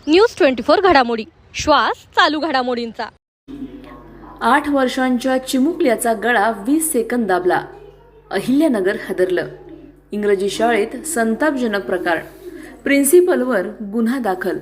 News 24 घडामोडी, श्वास चालू घडामोडींचा। 8 वर्षांच्या चिमुकल्याचा गळा 20 सेकंद दाबला, अहिल्यानगर हादरलं। इंग्रजी शाळेत संतापजनक प्रकार, प्रिन्सिपलवर गुन्हा दाखल।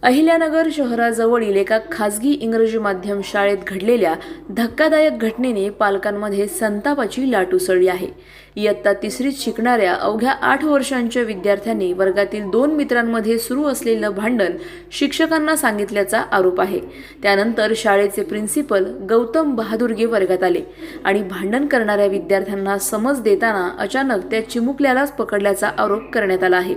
अहिल्यानगर शहराजवळील एका खासगी इंग्रजी माध्यम शाळेत घडलेल्या धक्कादायक घटनेने पालकांमध्ये संतापाची लाट उसळली आहे। इयत्ता 3रीत शिकणाऱ्या अवघ्या 8 वर्षांच्या विद्यार्थ्यांनी वर्गातील 2 मित्रांमध्ये सुरू असलेलं भांडण शिक्षकांना सांगितल्याचा आरोप आहे। त्यानंतर शाळेचे प्रिन्सिपल गौतम बहादुरगे वर्गात आले आणि भांडण करणाऱ्या विद्यार्थ्यांना समज देताना अचानक त्या चिमुकल्यालाच पकडल्याचा आरोप करण्यात आला आहे।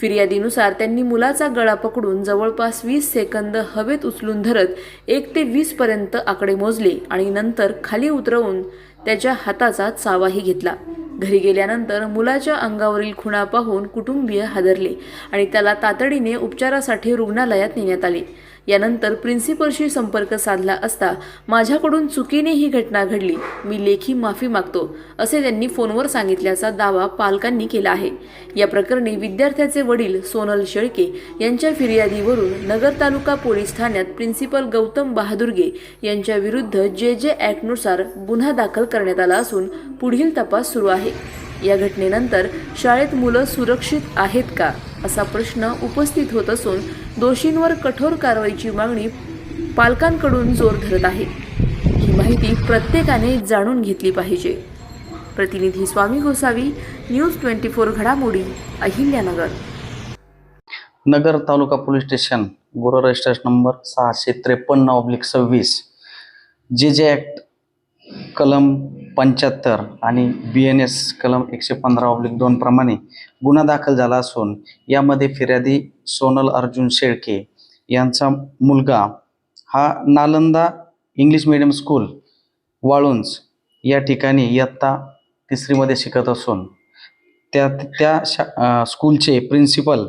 फिर्यादीनुसार त्यांनी मुलाचा गळा पकडून जवळपास 20 सेकंद हवेत उचलून धरत 1 ते 20 पर्यंत आकडे मोजले आणि नंतर खाली उतरवून त्याच्या हाताचा चावाही घेतला। घरी गेल्यानंतर मुलाच्या अंगावरील खुणा पाहून कुटुंबीय हादरले आणि त्याला तातडीने उपचारासाठी रुग्णालयात नेण्यात आले। यानंतर प्रिन्सिपलशी संपर्क साधला असता माझ्याकडून चुकीने ही घटना घडली, मी लेखी माफी मागतो असे त्यांनी फोनवर सांगितल्याचा दावा पालकांनी केला आहे। या प्रकरणी विद्यार्थ्याचे वडील सोनल शेळके यांच्या फिर्यादीवरून नगर तालुका पोलीस ठाण्यात प्रिन्सिपल गौतम बहादुरगे यांच्या विरुद्ध जे ॲक्टनुसार गुन्हा दाखल करण्यात आला असून पुढील तपास सुरू आहे। या घटनेनंतर शाळेत मुलं सुरक्षित आहेत का असा प्रश्न उपस्थित होत असून दोषींवर कठोर कारवाईची मागणी पालकांकडून जोर धरत आहे। ही माहिती प्रत्येकाने जाणून घेतली पाहिजे। प्रतिनिधी स्वामी गोसावी, न्यूज 24 घडामोडी, अहिल्यानगर। नगर तालुका पोलीस स्टेशन, गुन्हा रजिस्ट्रेशन नंबर 653/26, जे ॲक्ट कलम 75 आणि BNS कलम 115/2 प्रमाणे गुन्हा दाखल झाला असून यामध्ये फिर्यादी सोनल अर्जुन शेळके यांचा मुलगा हा Nalanda English medium school Walunj या ठिकाणी इयत्ता 3रीमध्ये शिकत असून त्या स्कूलचे प्रिन्सिपल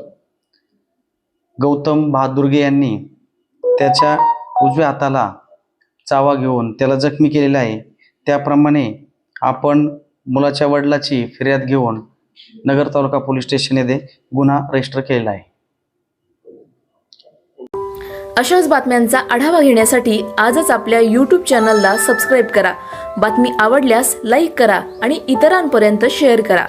गौतम बहादुरगे यांनी त्याच्या उजव्या हाताला चावा घेऊन त्याला जखमी केलेला आहे। त्याप्रमाणे आपण मुलाच्या वडिलाची फिर्याद घेऊन नगर तालुका पोलीस स्टेशन येथे गुन्हा रजिस्टर केलेला आहे। अशाच बातम्यांचा आढावा घेण्यासाठी आजच आपल्या YouTube चॅनलला सबस्क्राईब करा। बातमी आवडल्यास लाईक करा आणि इतरांपर्यंत शेअर करा।